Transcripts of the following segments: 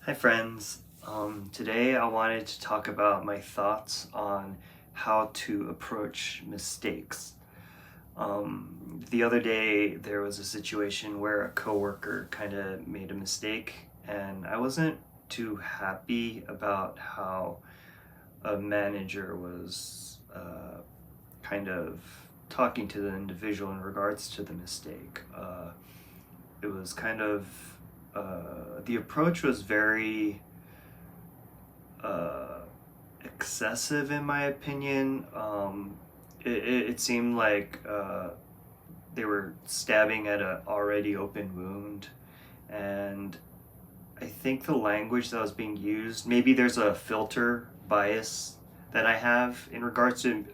Hi friends. Today I wanted to talk about my thoughts on how to approach mistakes. The other day there was a situation where a coworker kind of made a mistake and I wasn't too happy about how a manager was kind of talking to the individual in regards to the mistake. It was kind of the approach was very uh, excessive in my opinion. It seemed like they were stabbing at a already open wound, and I think the language that was being used, maybe there's a filter bias that I have in regards to,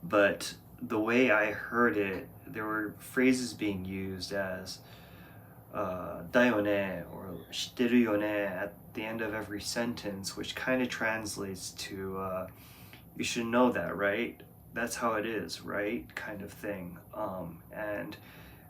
but the way I heard it, there were phrases being used as だよね or 知ってるよね at the end of every sentence, which kind of translates to you should know that, right? That's how it is, right? Kind of thing. And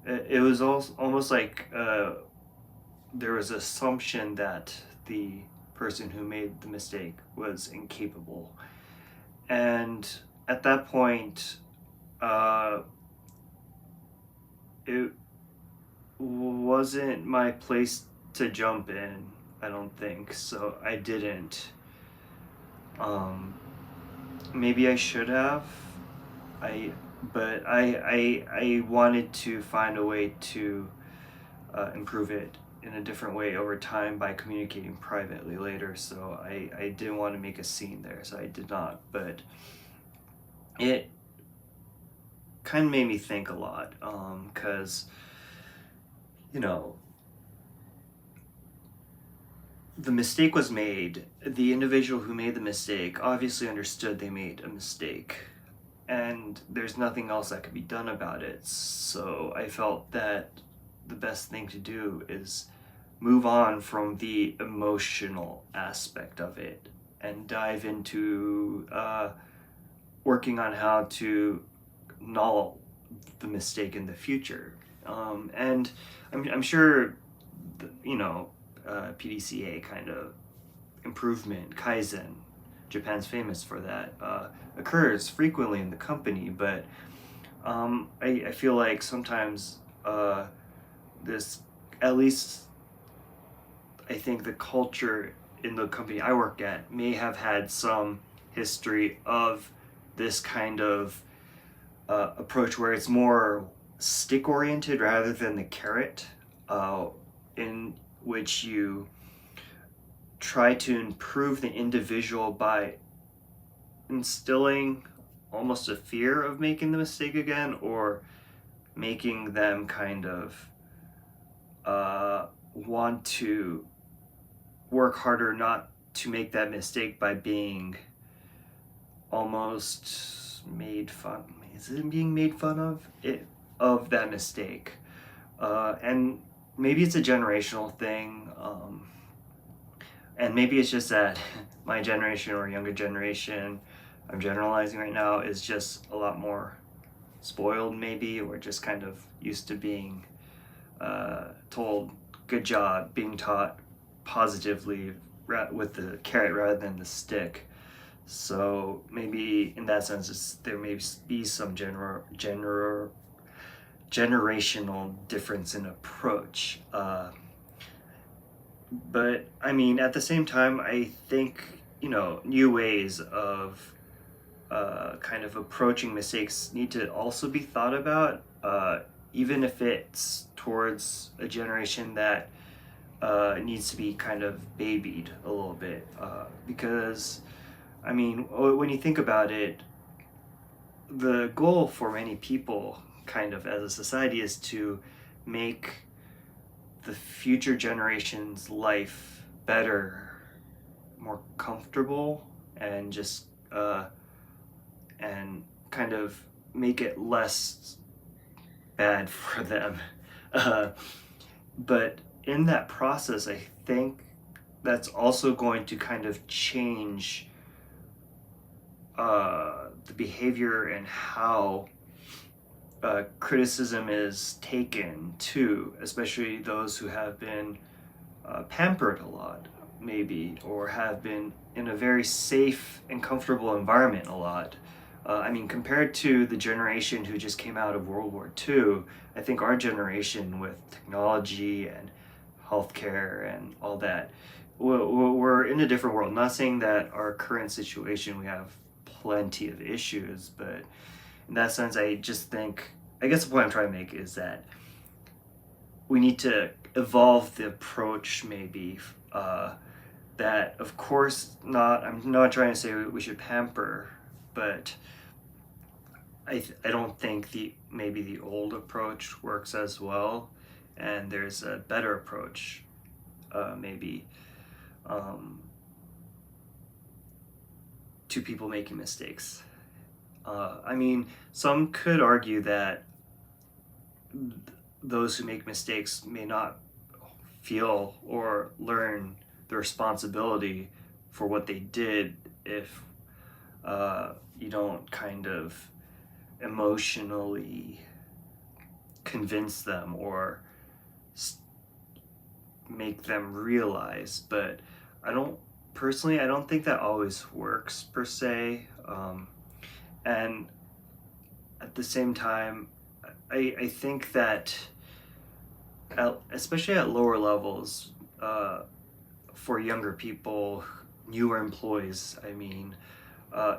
it was almost like there was assumption that the person who made the mistake was incapable. And at that point, uh, it wasn't my place to jump in, I don't think. So I didn't. Um, Maybe I should have. I but I wanted to find a way to improve it in a different way over time by communicating privately later. So I didn't want to make a scene there, so I did not. But it kind of made me think a lot, because you know the mistake was made. The individual who made the mistake obviously understood they made a mistake, and there's nothing else that could be done about it. So I felt that the best thing to do is move on from the emotional aspect of it and dive into working on how to null the mistake in the future. And I'm sure, PDCA kind of improvement, Kaizen, Japan's famous for that, occurs frequently in the company, but I feel like sometimes this, at least I think the culture in the company I work at may have had some history of this kind of approach where it's more stick oriented rather than the carrot, in which you try to improve the individual by instilling almost a fear of making the mistake again, or making them kind of want to work harder not to make that mistake by being almost made fun. Is it being made fun of it, of that mistake? And maybe it's a generational thing, and maybe it's just that my generation or younger generation, I'm generalizing right now, is just a lot more spoiled, maybe, or just kind of used to being told good job, being taught positively with the carrot rather than the stick. So maybe in that sense, there may be some generational difference in approach. But I mean, at the same time, I think, new ways of kind of approaching mistakes need to also be thought about, even if it's towards a generation that needs to be kind of babied a little bit. Because, I mean, when you think about it, the goal for many people, kind of as a society, is to make the future generation's life better, more comfortable, and just and kind of make it less bad for them. Uh, but in that process, I think that's also going to kind of change the behavior and how criticism is taken too, especially those who have been pampered a lot, maybe, or have been in a very safe and comfortable environment a lot. I mean, compared to the generation who just came out of World War II, I think our generation with technology and healthcare and all that, we're in a different world. Not saying that our current situation, we have plenty of issues, but in that sense, I just think, I guess the point I'm trying to make is that we need to evolve the approach, maybe. That, of course, I'm not trying to say we should pamper, but I don't think maybe the old approach works as well, and there's a better approach, maybe, um, to people making mistakes. I mean, some could argue that those who make mistakes may not feel or learn the responsibility for what they did if you don't kind of emotionally convince them or make them realize. But I don't think that always works per se. And at the same time, I think that especially at lower levels, for younger people, newer employees, I mean,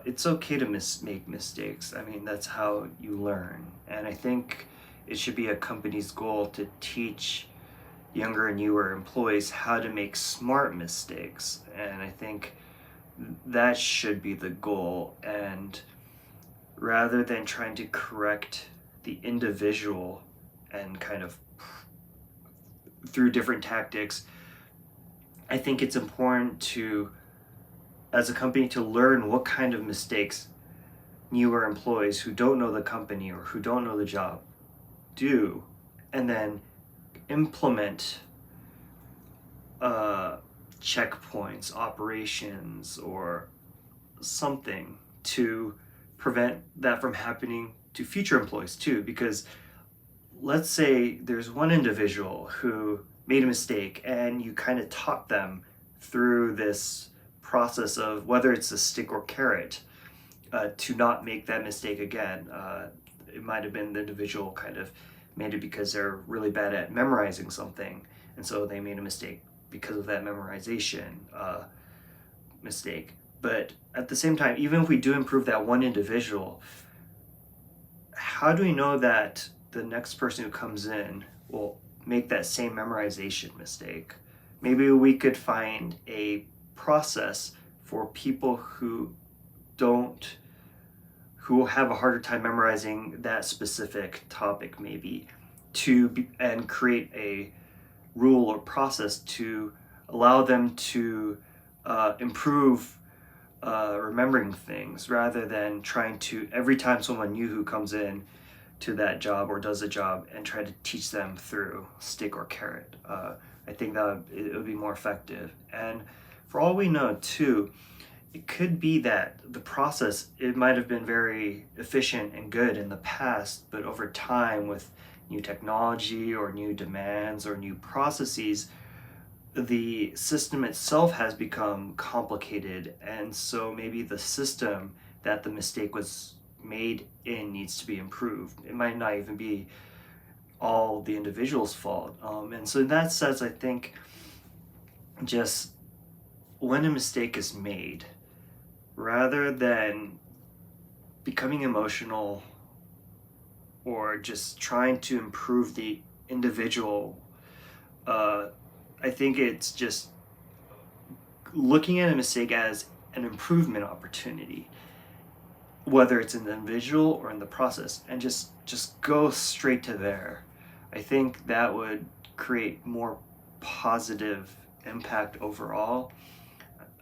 it's okay to make mistakes. I mean, that's how you learn. And I think it should be a company's goal to teach younger and newer employees how to make smart mistakes. And I think that should be the goal. And rather than trying to correct the individual and kind of through different tactics, I think it's important to, as a company, to learn what kind of mistakes newer employees who don't know the company or who don't know the job do, and then implement checkpoints, operations, or something to prevent that from happening to future employees too. Because let's say there's one individual who made a mistake and you kind of taught them through this process of whether it's a stick or carrot, to not make that mistake again. It might have been the individual kind of made it because they're really bad at memorizing something, and so they made a mistake because of that memorization mistake. But at the same time, even if we do improve that one individual, how do we know that the next person who comes in will make that same memorization mistake? Maybe we could find a process for people who have a harder time memorizing that specific topic, maybe, and create a rule or process to allow them to improve remembering things, rather than trying to, every time someone new who comes in to that job or does a job, and try to teach them through stick or carrot. I think that it would be more effective. And for all we know too, it could be that the process, it might have been very efficient and good in the past, but over time, with new technology or new demands or new processes, the system itself has become complicated, and so maybe the system that the mistake was made in needs to be improved. It might not even be all the individual's fault. And so in that sense, I think just when a mistake is made, rather than becoming emotional or just trying to improve the individual, I think it's just looking at a mistake as an improvement opportunity, whether it's in the individual or in the process, and just go straight to there. I think that would create more positive impact overall.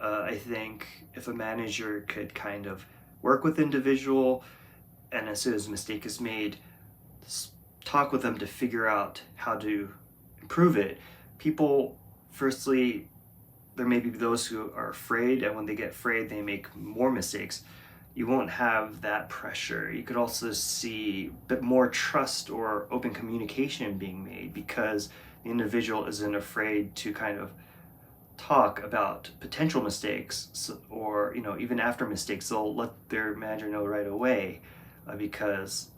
I think if a manager could kind of work with individual, and as soon as a mistake is made, talk with them to figure out how to improve it. People, firstly, there may be those who are afraid, and when they get afraid, they make more mistakes. You won't have that pressure. You could also see a bit more trust or open communication being made, because the the individual isn't afraid to kind of talk about potential mistakes, or even after mistakes, they'll let their manager know right away, because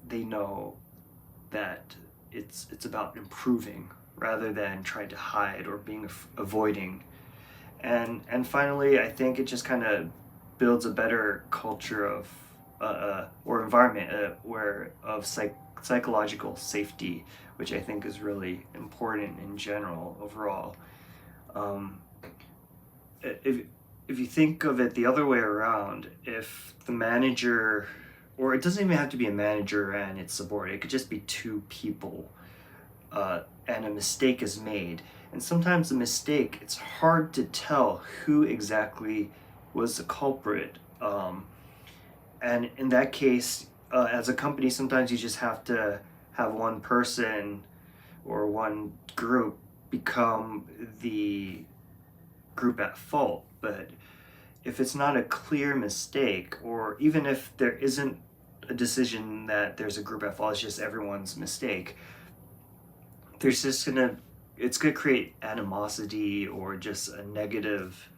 they know that it's about improving rather than trying to hide or being avoiding. And finally, I think it just kind of builds a better culture of or environment where of psychological safety, which I think is really important in general overall. Um, if if you think of it the other way around, if the manager, or it doesn't even have to be a manager and its subordinate, it could just be two people, and a mistake is made. And sometimes the mistake, it's hard to tell who exactly was the culprit. And in that case, as a company, sometimes you just have to have one person or one group become the group at fault. But if it's not a clear mistake, or even if there isn't a decision that there's a group at fault, it's just everyone's mistake, there's just it's gonna create animosity or just a negative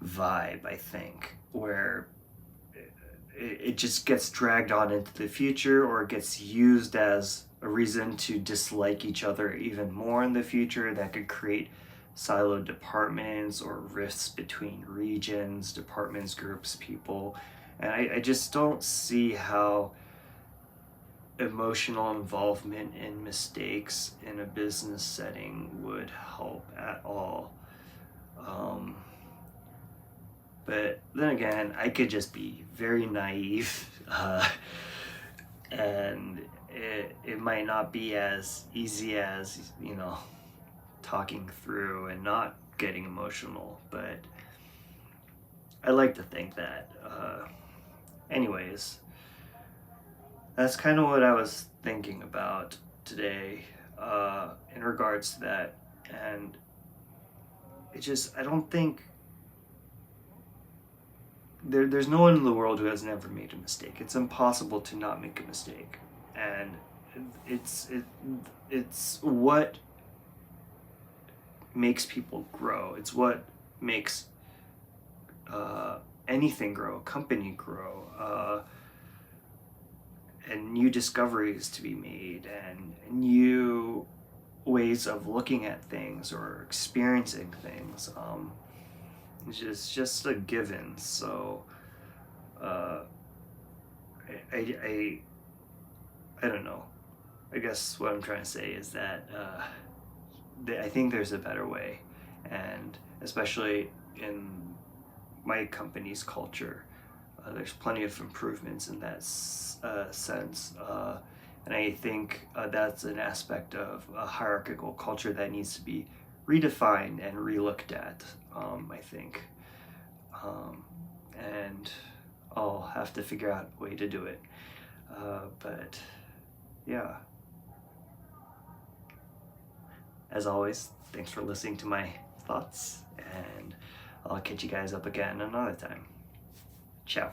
vibe, I think, where it just gets dragged on into the future, or it gets used as a reason to dislike each other even more in the future. That could create siloed departments or rifts between regions, departments, groups, people. And I just don't see how emotional involvement in mistakes in a business setting would help at all. But then again, I could just be very naive, and it might not be as easy as, talking through and not getting emotional. But I like to think that. Anyways, that's kind of what I was thinking about today, in regards to that. And I don't think there's no one in the world who has never made a mistake. It's impossible to not make a mistake, and it's what makes people grow. It's what makes anything grow, a company grow, and new discoveries to be made, and new ways of looking at things or experiencing things. It's just a given. So I don't know. I guess what I'm trying to say is that I think there's a better way, and especially in my company's culture, there's plenty of improvements in that sense. And I think that's an aspect of a hierarchical culture that needs to be redefined and relooked at, I think. And I'll have to figure out a way to do it. But yeah. As always, thanks for listening to my thoughts, and I'll catch you guys up again another time. Ciao.